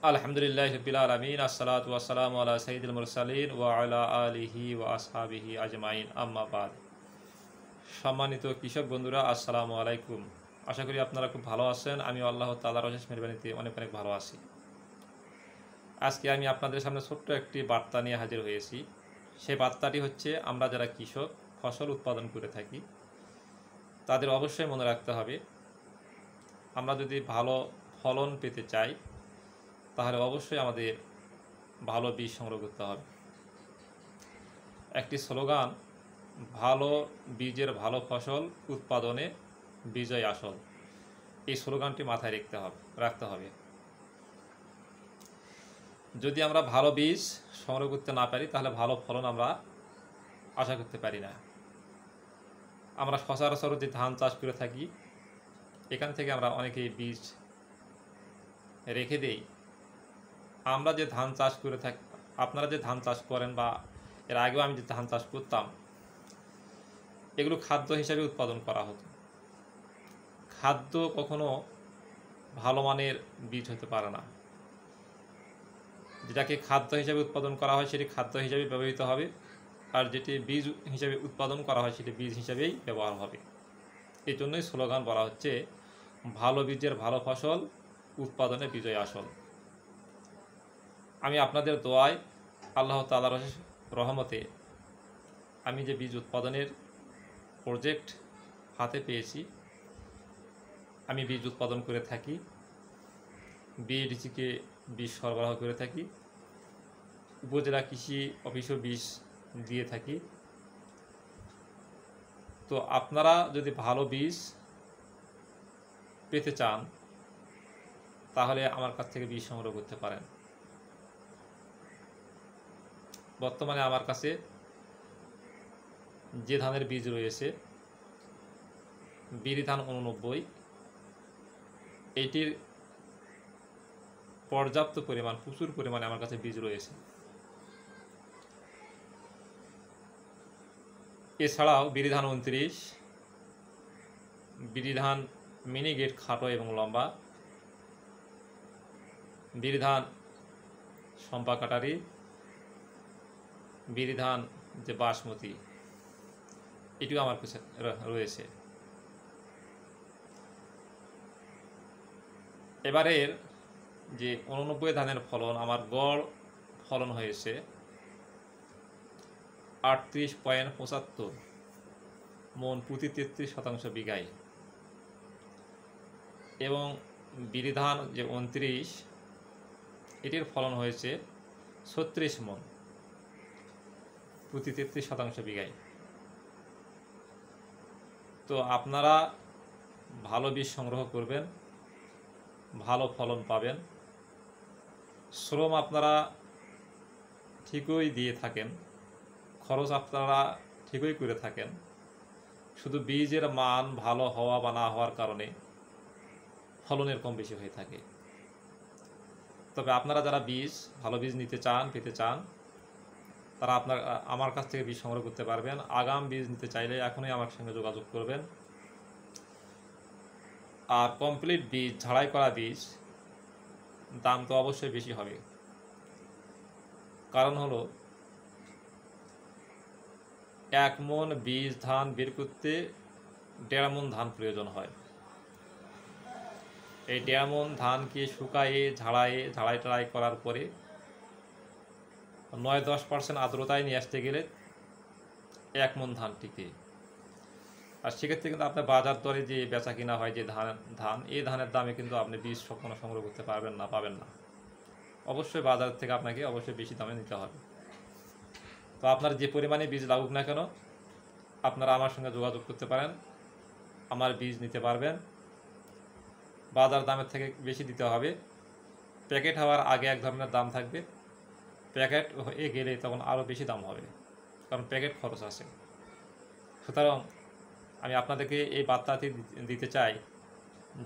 আলহামদুলিল্লাহি রাব্বিল আলামিন আসসালাতু ওয়াসসালামু আলা সাইয়্যিদিল মুরসালিন ওয়া আলা আলিহি ওয়া আসহাবিহি আজমাইন আম্মা বাদ। সম্মানিত কৃষক বন্ধুরা, আসসালামু আলাইকুম। আশা করি আপনারা খুব ভালো আছেন। আমি আল্লাহ তাআলার অশেষ মেহেরবানিতে অনেক অনেক ভালো আছি। আজকে আমি আপনাদের সামনে ছোট্ট একটি বার্তা নিয়ে হাজির হয়েছি। সেই বার্তাটি হচ্ছে, আমরা যারা কৃষক ফসল উৎপাদন করে থাকি তাদের অবশ্যই মনে রাখতে হবে, আমরা যদি ভালো ফলন পেতে চাই তাহলে অবশ্যই আমাদের ভালো বীজ সংগ্রহ করতে হবে। একটি স্লোগান, ভালো বীজের ভালো ফসল উৎপাদনে বিজয় আসল। এই স্লোগানটি মাথায় রাখতে হবে। যদি আমরা ভালো বীজ সংগ্রহ করতে না পারি তাহলে ভালো ফলন আমরা আশা করতে পারি না। আমরা সচরাচর যে ধান চাষ করে থাকি, এখান থেকে আমরা অনেকেই বীজ রেখে দেই। আমরা যে ধান চাষ করে থাকি, আপনারা যে ধান চাষ করেন বা এর আগেও আমি যে ধান চাষ করতাম, এগুলো খাদ্য হিসাবে উৎপাদন করা হতো। খাদ্য কখনো ভালো মানের বীজ হতে পারে না। যেটাকে খাদ্য হিসাবে উৎপাদন করা হয় সেটি খাদ্য হিসাবে ব্যবহৃত হবে, আর যেটি বীজ হিসাবে উৎপাদন করা হয় সেটি বীজ হিসাবেই ব্যবহার হবে। এই জন্যই স্লোগান বলা হচ্ছে, ভালো বীজের ভালো ফসল উৎপাদনে বিজয় আসল। আমি আপনাদের দোয়ায়, আল্লাহ তাআলার রহমতে আমি যে বীজ উৎপাদনের প্রজেক্ট হাতে পেয়েছি, আমি বীজ উৎপাদন করে থাকি, বিএডিসিকে বীজ সরবরাহ করে থাকি, উপজেলা কৃষি অফিসেও বীজ দিয়ে থাকি। তো আপনারা যদি ভালো বীজ পেতে চান তাহলে আমার কাছ থেকে বীজ সংগ্রহ করতে পারেন। বর্তমানে আমার কাছে যে ধানের বীজ রয়েছে, বিরিধান 89, এটির পর্যাপ্ত পরিমাণ, প্রচুর পরিমাণে আমার কাছে বীজ রয়েছে। এছাড়াও বিরিধান 29, বিরিধান মিনিগেট খাটো এবং লম্বা, বিরিধান সম্পা কাটারি, বিরিধান যে বাসমতি, এটিও আমার কাছে রয়েছে। এবারের যে 89 ধানের ফলন, আমার গড় ফলন হয়েছে 38.75 মন প্রতি 33% বিঘায়, এবং বিরিধান যে 29, এটির ফলন হয়েছে 36 মন প্রতি 33% বিঘায়। তো আপনারা ভালো বীজ সংগ্রহ করবেন, ভালো ফলন পাবেন। শ্রম আপনারা ঠিকই দিয়ে থাকেন, খরচ আপনারা ঠিকই করে থাকেন, শুধু বীজের মান ভালো হওয়া বা না হওয়ার কারণে ফলনের কম বেশি হয়ে থাকে। তবে আপনারা যারা ভালো বীজ পেতে চান, তারা আমার কাছ থেকে বীজ সংগ্রহ করতে পারবেন। আগাম বীজ নিতে চাইলে এখনই আমার সঙ্গে যোগাযোগ করবেন। আর কমপ্লিট বীজ, ঝাড়াই করা বীজ, দাম তো অবশ্যই বেশি হবে। কারণ হলো, 1 মন বীজ ধান বের করতে 1.5 মন ধান প্রয়োজন হয়। এই 1.5 মন ধানকে শুকায়ে ঝাড়াই টাড়াই করার পরে 9-10% আর্দ্রতায় নিয়ে আসতে গেলে 1 মন ধান টিকে। আর সেক্ষেত্রে কিন্তু আপনার বাজার দরে যে বেচা কিনা হয় যে ধান, এই ধানের দামে কিন্তু আপনি বীজ কখনো সংগ্রহ করতে পাবেন না। অবশ্যই বাজার থেকে আপনাকে অবশ্যই বেশি দামে নিতে হবে। তো আপনার যে পরিমাণে বীজ লাগুক না কেন, আপনারা আমার সঙ্গে যোগাযোগ করতে পারেন, আমার বীজ নিতে পারবেন। বাজার দামের থেকে বেশি দিতে হবে। প্যাকেট হওয়ার আগে এক ধরনের দাম থাকবে, প্যাকেট হয়ে গেলে তখন আরও বেশি দাম হবে, কারণ প্যাকেট খরচ আছে। সুতরাং আমি আপনাদেরকে এই বার্তাটি দিতে চাই,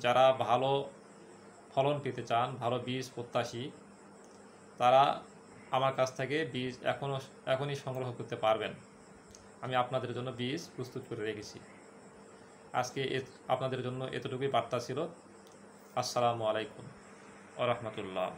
যারা ভালো ফলন পেতে চান, ভালো বীজ প্রত্যাশী, তারা আমার কাছ থেকে বীজ এখনই সংগ্রহ করতে পারবেন। আমি আপনাদের জন্য বীজ প্রস্তুত করে রেখেছি। আজকে আপনাদের জন্য এতটুকুই বার্তা ছিল। আসসালামু আলাইকুম ওয়া রাহমাতুল্লাহ।